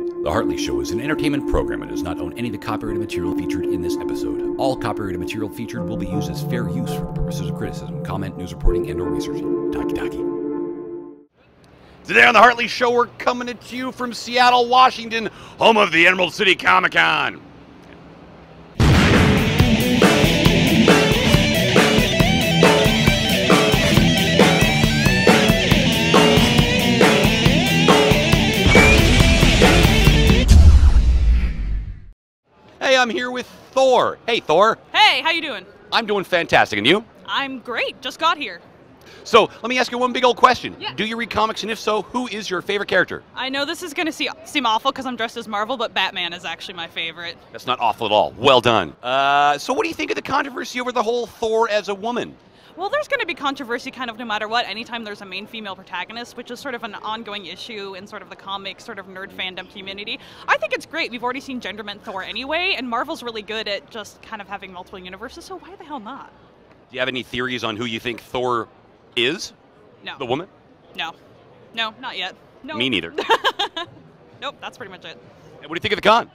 The Hartley Show is an entertainment program and does not own any of the copyrighted material featured in this episode. All copyrighted material featured will be used as fair use for the purposes of criticism, comment, news reporting, and/or research. Taki. Today on the Hartley Show, we're coming at you from Seattle, Washington, home of the Emerald City Comicon. Hey, I'm here with Thor. Hey, Thor. Hey, how you doing? I'm doing fantastic, and you? I'm great. Just got here. So, let me ask you one big old question. Yeah. Do you read comics, and if so, who is your favorite character? I know this is going to seem awful because I'm dressed as Marvel, but Batman is actually my favorite. That's not awful at all. Well done. So what do you think of the controversy over the whole Thor as a woman? Well, there's going to be controversy kind of no matter what, anytime there's a main female protagonist, which is sort of an ongoing issue in sort of the comic, sort of nerd fandom community. I think it's great. We've already seen gender-bent Thor anyway, and Marvel's really good at just kind of having multiple universes, so why the hell not? Do you have any theories on who you think Thor is? No. The woman? No. No, not yet. No. Me neither. Nope, that's pretty much it. And what do you think of the con?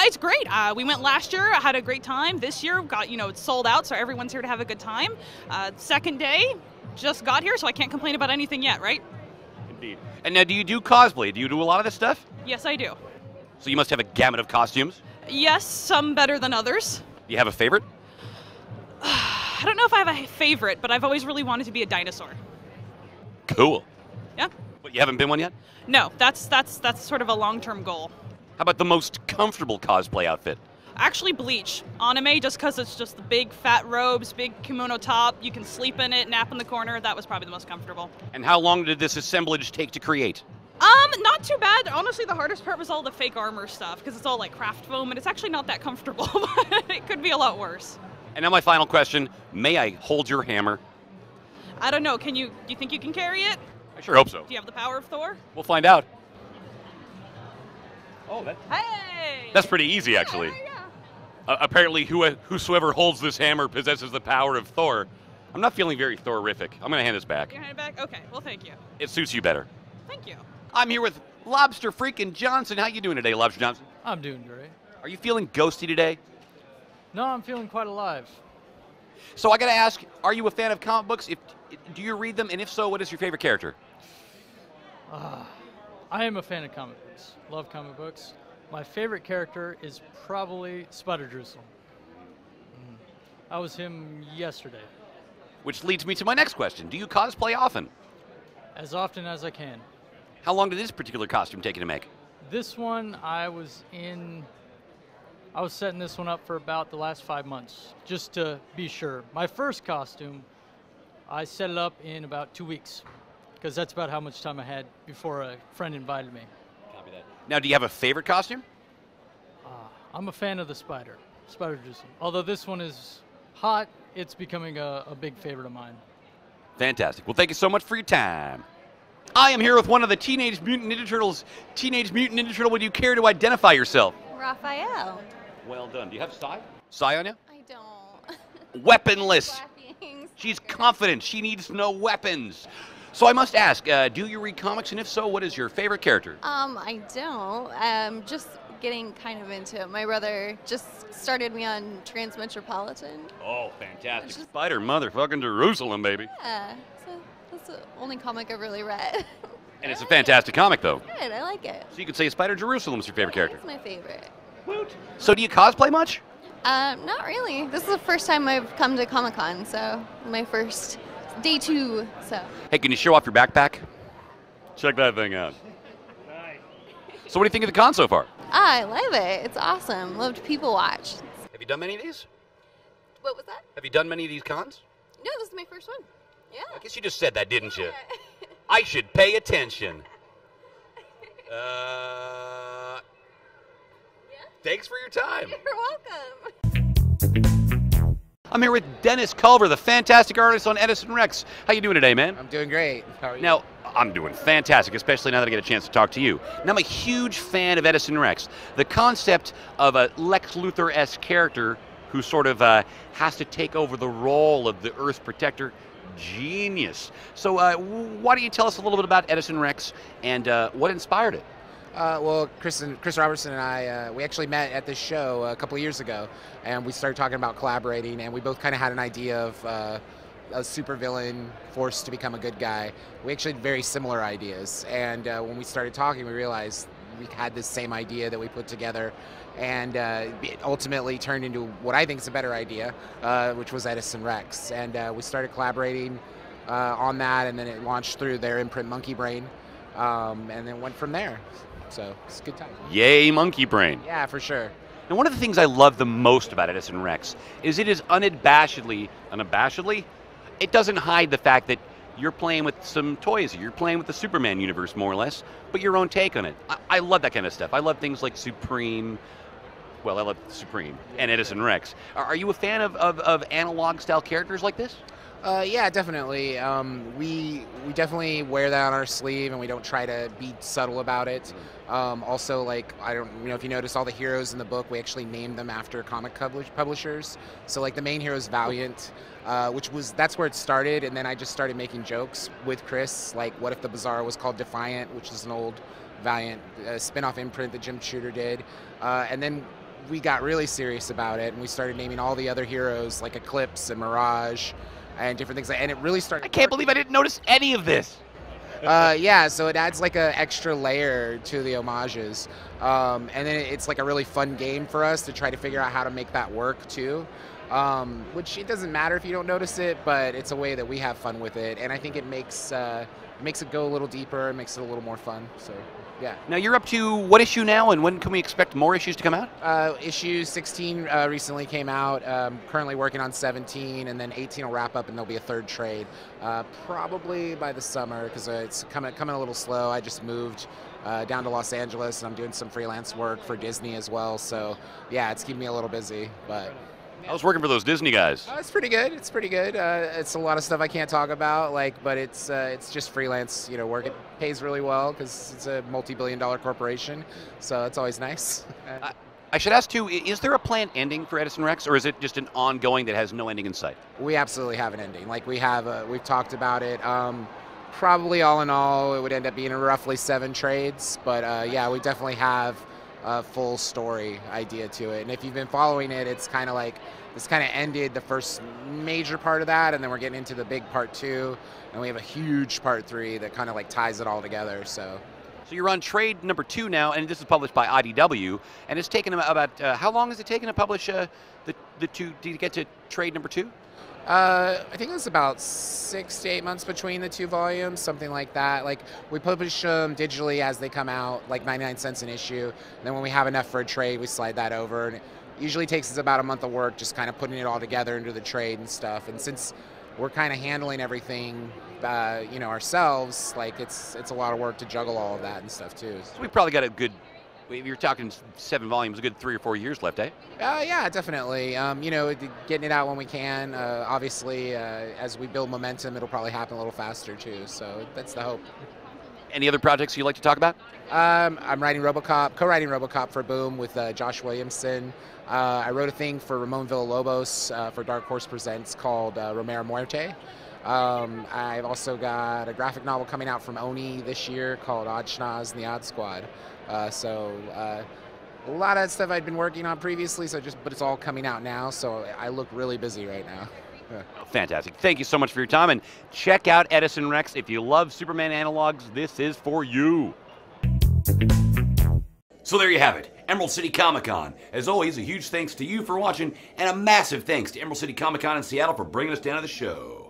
It's great. We went last year, had a great time. This year, it's sold out, so everyone's here to have a good time. Second day, just got here, so I can't complain about anything yet, right? Indeed. And now, do you do cosplay? Do you do a lot of this stuff? Yes, I do. So you must have a gamut of costumes? Yes, some better than others. Do you have a favorite? I don't know if I have a favorite, but I've always really wanted to be a dinosaur. Cool. Yeah? But you haven't been one yet? No, that's sort of a long-term goal. How about the most comfortable cosplay outfit? Actually, Bleach. Anime, just because it's just the big fat robes, big kimono top, you can sleep in it, nap in the corner. That was probably the most comfortable. And how long did this assemblage take to create? Not too bad. Honestly, the hardest part was all the fake armor stuff, because it's all like craft foam, and it's actually not that comfortable, but it could be a lot worse. And now my final question, may I hold your hammer? I don't know, do you think you can carry it? I sure hope so. Do you have the power of Thor? We'll find out. Oh, Hey! that's pretty easy, actually. Yeah. Apparently, whosoever holds this hammer possesses the power of Thor. I'm not feeling very Thor-rific. I'm going to hand this back. You're hand it back? Okay, well, thank you. It suits you better. Thank you. I'm here with Lobster freaking Johnson. How you doing today, Lobster Johnson? I'm doing great. Are you feeling ghosty today? No, I'm feeling quite alive. So I got to ask, are you a fan of comic books? Do you read them? And if so, what is your favorite character? I am a fan of comic books. Love comic books. My favorite character is probably Spider Jerusalem. I was him yesterday. Which leads me to my next question. Do you cosplay often? As often as I can. How long did this particular costume take you to make? This one, I was setting this one up for about the last 5 months, just to be sure. My first costume, I set it up in about 2 weeks, because that's about how much time I had before a friend invited me. Copy that. Now, do you have a favorite costume? I'm a fan of the Spider Jerusalem. Although this one is hot, it's becoming a big favorite of mine. Fantastic. Well, thank you so much for your time. I am here with one of the Teenage Mutant Ninja Turtles. Teenage Mutant Ninja Turtle, would you care to identify yourself? Raphael. Well done. Do you have Psy? Psy on you? I don't. Weaponless. Slappings. She's confident. She needs no weapons. So I must ask, do you read comics? And if so, what is your favorite character? I don't. Just getting kind of into it. My brother just started me on Transmetropolitan. Oh, fantastic. Spider motherfucking Jerusalem, baby. Yeah. So that's the only comic I've really read. And it's a fantastic comic, though. Good. I like it. So you could say Spider Jerusalem is your favorite character. It's my favorite. So do you cosplay much? Not really. This is the first time I've come to Comic-Con, so my first day 2. So. Hey, can you show off your backpack? Check that thing out. So what do you think of the con so far? I love it. It's awesome. Loved people watch. Have you done many of these? What was that? Have you done many of these cons? No, this is my first one. Yeah. I guess you just said that, didn't you? I should pay attention. Thanks for your time. You're welcome. I'm here with Denis Culver, the fantastic artist on Edison Rex. How you doing today, man? I'm doing great. How are you? Now, I'm doing fantastic, especially now that I get a chance to talk to you. Now, I'm a huge fan of Edison Rex. The concept of a Lex Luthor-esque character who sort of has to take over the role of the Earth's protector, genius. So why don't you tell us a little bit about Edison Rex and what inspired it? Well, Chris Robertson and I, we actually met at this show a couple of years ago, and we started talking about collaborating, and we both kind of had an idea of a supervillain forced to become a good guy. We actually had very similar ideas, and when we started talking, we realized we had this same idea that we put together, and it ultimately turned into what I think is a better idea, which was Edison Rex, and we started collaborating on that, and then it launched through their imprint Monkey Brain, and then went from there. So it's a good time. Yay, Monkey Brain. Yeah, for sure. And one of the things I love the most about Edison Rex is it is unabashedly, it doesn't hide the fact that you're playing with some toys. You're playing with the Superman universe, more or less, but your own take on it. I love that kind of stuff. I love things like Supreme. Well, I love Supreme and Edison Rex. Are you a fan of analog-style characters like this? Yeah, definitely. We definitely wear that on our sleeve, and we don't try to be subtle about it. Also, like, I don't know if you noticed, all the heroes in the book, we actually named them after comic publishers. So, like, the main hero is Valiant, that's where it started, and then I just started making jokes with Chris, like, what if the Bazaar was called Defiant, which is an old Valiant spin-off imprint that Jim Shooter did, and then we got really serious about it, and we started naming all the other heroes, like Eclipse and Mirage, and different things, and it really started. I can't believe I didn't notice any of this. Yeah, so it adds like an extra layer to the homages, and then it's like a really fun game for us to try to figure out how to make that work too. Which it doesn't matter if you don't notice it, but it's a way that we have fun with it, and I think it makes it go a little deeper, it makes it a little more fun. So. Yeah. Now you're up to what issue now, and when can we expect more issues to come out? Issue 16 recently came out. Currently working on 17, and then 18 will wrap up, and there'll be a third trade, probably by the summer, because it's coming a little slow. I just moved down to Los Angeles, and I'm doing some freelance work for Disney as well. So yeah, it's keeping me a little busy, but. I was working for those Disney guys. It's pretty good. It's pretty good. It's a lot of stuff I can't talk about, but it's just freelance, work. It pays really well because it's a multi-billion-dollar corporation, so it's always nice. I should ask too: is there a planned ending for Edison Rex, or is it just an ongoing that has no ending in sight? We absolutely have an ending. Like we've talked about it. Probably all in all, it would end up being roughly 7 trades, but yeah, we definitely have a full story idea to it. And if you've been following it, it's kind of like this kind of ended the first major part of that, and then we're getting into the big part 2, and we have a huge part 3 that kind of like ties it all together. So you're on trade number 2 now, and this is published by IDW, and it's taken about how long has it taken to publish the two to get to trade number 2? I think it was about 6 to 8 months between the 2 volumes, something like that. Like we publish them digitally as they come out, like 99 cents an issue. And then when we have enough for a trade, we slide that over. And it usually takes us about a month of work, just kind of putting it all together into the trade and stuff. And since we're kind of handling everything, ourselves, like it's a lot of work to juggle all of that and stuff too. So we probably got a good. You're talking 7 volumes, a good 3 or 4 years left, eh? Yeah, definitely. Getting it out when we can. Obviously, as we build momentum, it'll probably happen a little faster too. So that's the hope. Any other projects you'd like to talk about? I'm co-writing RoboCop for Boom with Josh Williamson. I wrote a thing for Ramon Villalobos for Dark Horse Presents called Romero Muerte. I've also got a graphic novel coming out from Oni this year called Odd Schnoz and the Odd Squad. A lot of stuff I'd been working on previously, but it's all coming out now, so I look really busy right now. Yeah. Fantastic. Thank you so much for your time, and check out Edison Rex. If you love Superman analogs, this is for you. So there you have it, Emerald City Comicon. As always, a huge thanks to you for watching, and a massive thanks to Emerald City Comicon in Seattle for bringing us down to the show.